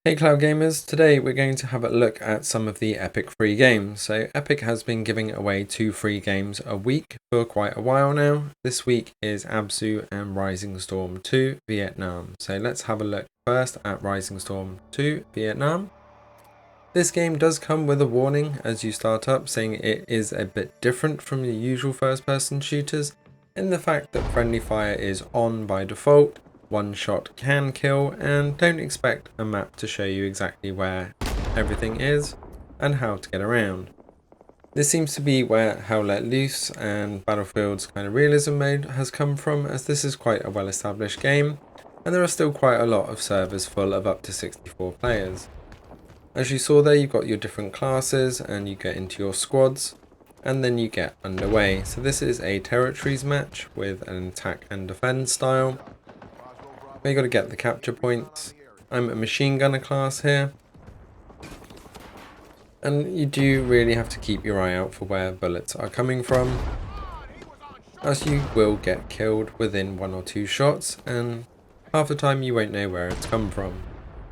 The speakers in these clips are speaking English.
Hey Cloud Gamers, today we're going to have a look at some of the Epic free games. So Epic has been giving away 2 free games a week for quite a while now. This week is Abzu and Rising Storm 2 Vietnam. So let's have a look first at Rising Storm 2 Vietnam. This game does come with a warning as you start up, saying it is a bit different from your usual first person shooters in the fact that friendly fire is on by default. One shot can kill, and don't expect a map to show you exactly where everything is and how to get around. This seems to be where Hell Let Loose and Battlefield's kind of realism mode has come from, as this is quite a well established game and there are still quite a lot of servers full of up to 64 players. As you saw there, you've got your different classes and you get into your squads and then you get underway. So this is a territories match with an attack and defend style. You got to get the capture points. I'm a machine gunner class here. And you do really have to keep your eye out for where bullets are coming from, as you will get killed within 1 or 2 shots, and half the time you won't know where it's come from.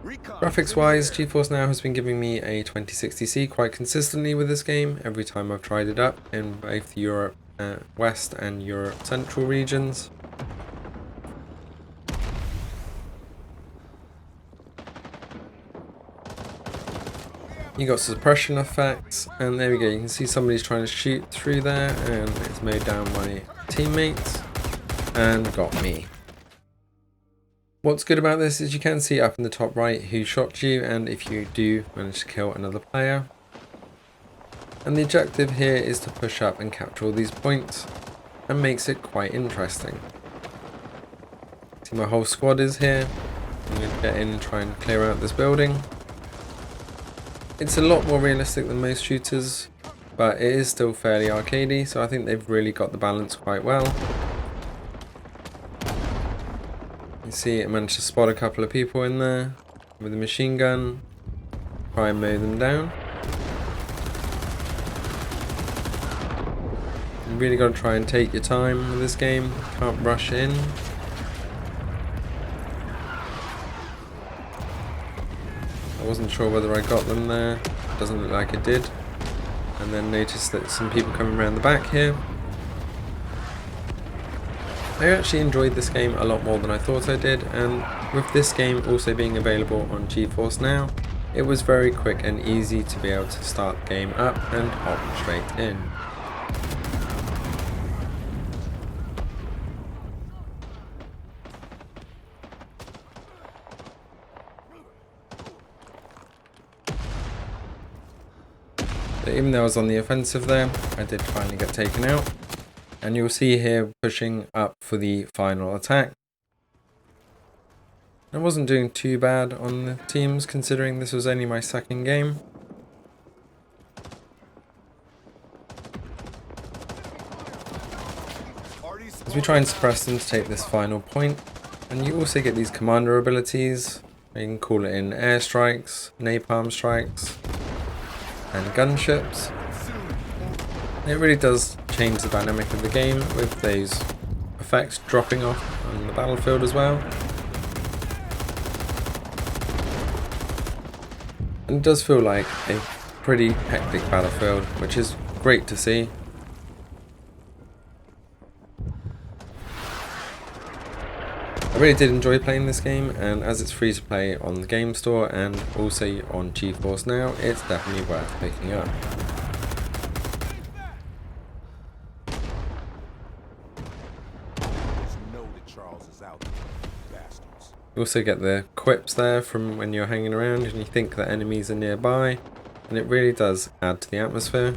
Graphics wise, GeForce Now has been giving me a 2060C quite consistently with this game every time I've tried it up in both the Europe West and Europe Central regions. You got suppression effects, and there we go, you can see somebody's trying to shoot through there and it's mowed down my teammates and got me. What's good about this is you can see up in the top right who shot you and if you do manage to kill another player. And the objective here is to push up and capture all these points, and makes it quite interesting. See, my whole squad is here. I'm going to get in and try and clear out this building. It's a lot more realistic than most shooters, but it is still fairly arcadey, so I think they've really got the balance quite well. You see, I managed to spot a couple of people in there with a machine gun, try and mow them down. You really got to try and take your time with this game, can't rush in. I wasn't sure whether I got them there, doesn't look like I did. And then noticed that some people coming around the back here. I actually enjoyed this game a lot more than I thought I did, and with this game also being available on GeForce Now, it was very quick and easy to be able to start the game up and hop straight in. But even though I was on the offensive there, I did finally get taken out. And you'll see here pushing up for the final attack. I wasn't doing too bad on the teams considering this was only my second game. As we try and suppress them to take this final point. And you also get these commander abilities. You can call it in airstrikes, napalm strikes, and gunships. It really does change the dynamic of the game with those effects dropping off on the battlefield as well. And it does feel like a pretty hectic battlefield, which is great to see. I really did enjoy playing this game, and as it's free to play on the Game Store and also on GeForce Now, it's definitely worth picking up. You also get the quips there from when you're hanging around and you think that enemies are nearby, and it really does add to the atmosphere.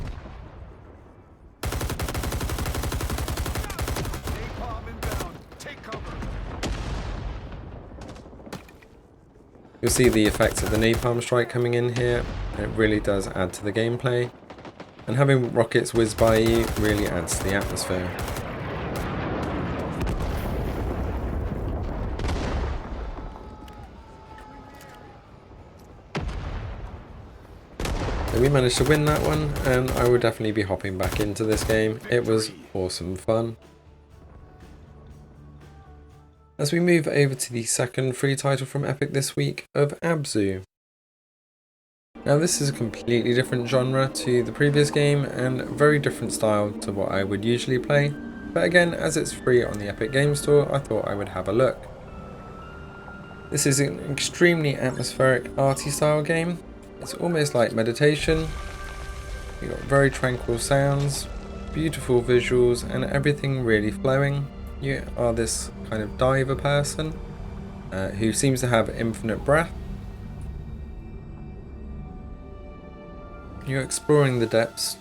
You'll see the effects of the napalm strike coming in here, and it really does add to the gameplay. And having rockets whiz by you really adds to the atmosphere. So we managed to win that one, and I will definitely be hopping back into this game. It was awesome fun. As we move over to the second free title from Epic this week of Abzu. Now this is a completely different genre to the previous game and very different style to what I would usually play, but again, as it's free on the Epic Games Store, I thought I would have a look. This is an extremely atmospheric, arty style game. It's almost like meditation. You've got very tranquil sounds, beautiful visuals, and everything really flowing. You are this kind of diver person who seems to have infinite breath. You're exploring the depths,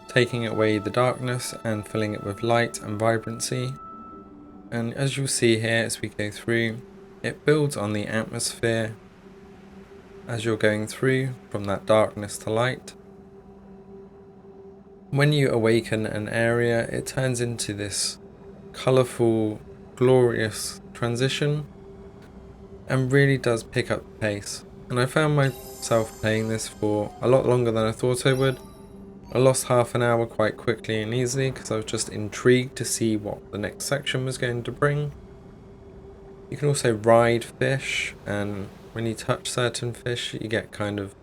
taking away the darkness and filling it with light and vibrancy. And as you'll see here as we go through, it builds on the atmosphere as you're going through from that darkness to light. When you awaken an area, it turns into this colourful, glorious transition and really does pick up the pace. And I found myself playing this for a lot longer than I thought I would. I lost half an hour quite quickly and easily because I was just intrigued to see what the next section was going to bring. You can also ride fish, and when you touch certain fish you get kind of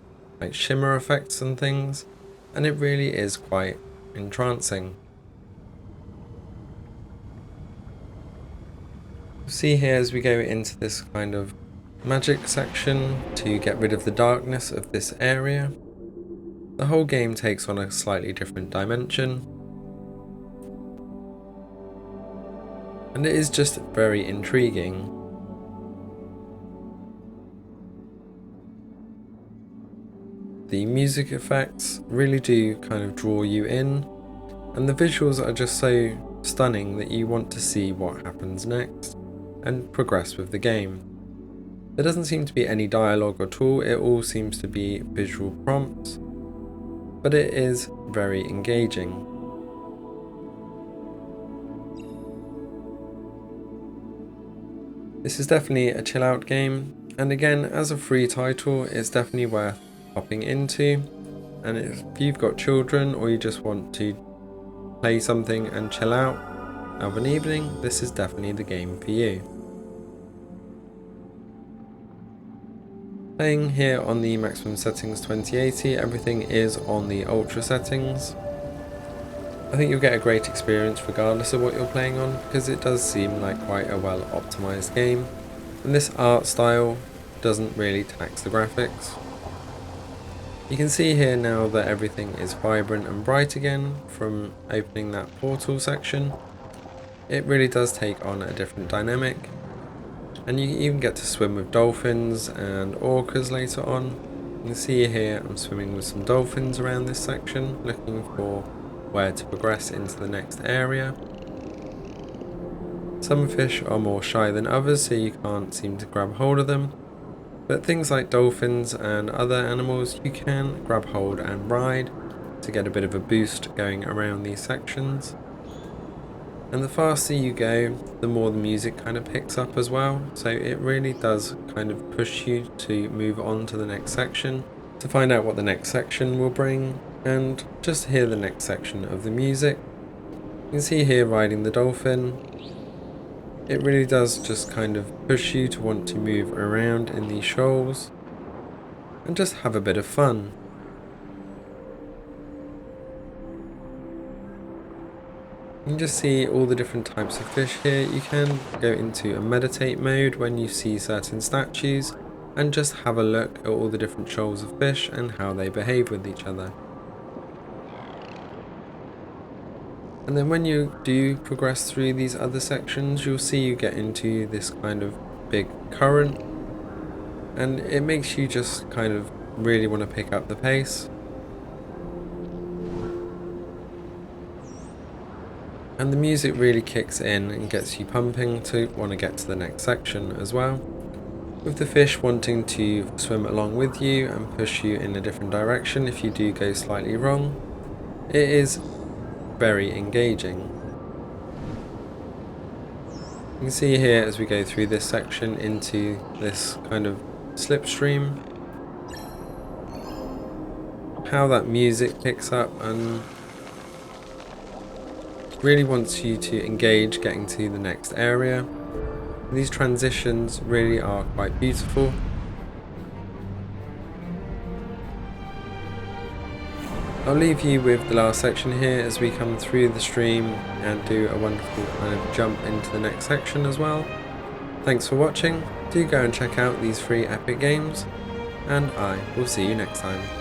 like shimmer effects and things, and it really is quite entrancing. See here as we go into this kind of magic section to get rid of the darkness of this area, the whole game takes on a slightly different dimension, and it is just very intriguing. The music effects really do kind of draw you in, and the visuals are just so stunning that you want to see what happens next and progress with the game. There doesn't seem to be any dialogue at all, it all seems to be visual prompts, but it is very engaging. This is definitely a chill out game, and again, as a free title, it's definitely worth hopping into. And if you've got children or you just want to play something and chill out of an evening, this is definitely the game for you. Playing here on the maximum settings 2080, everything is on the ultra settings. I think you'll get a great experience regardless of what you're playing on, because it does seem like quite a well optimized game, and this art style doesn't really tax the graphics. You can see here now that everything is vibrant and bright again from opening that portal section. It really does take on a different dynamic, and you even get to swim with dolphins and orcas later on. You can see here I'm swimming with some dolphins around this section, looking for where to progress into the next area. Some fish are more shy than others, so you can't seem to grab hold of them, but things like dolphins and other animals you can grab hold and ride to get a bit of a boost going around these sections. And the faster you go, the more the music kind of picks up as well, so it really does kind of push you to move on to the next section, to find out what the next section will bring, and just hear the next section of the music. You can see here riding the dolphin. It really does just kind of push you to want to move around in these shoals and just have a bit of fun. You can just see all the different types of fish here. You can go into a meditate mode when you see certain statues and just have a look at all the different shoals of fish and how they behave with each other. And then when you do progress through these other sections, you'll see you get into this kind of big current, and it makes you just kind of really want to pick up the pace. And the music really kicks in and gets you pumping to want to get to the next section as well, with the fish wanting to swim along with you and push you in a different direction if you do go slightly wrong. It is very engaging. You can see here as we go through this section into this kind of slipstream, how that music picks up and really wants you to engage getting to the next area. These transitions really are quite beautiful. I'll leave you with the last section here as we come through the stream and do a wonderful kind of jump into the next section as well. Thanks for watching, do go and check out these free Epic games, and I will see you next time.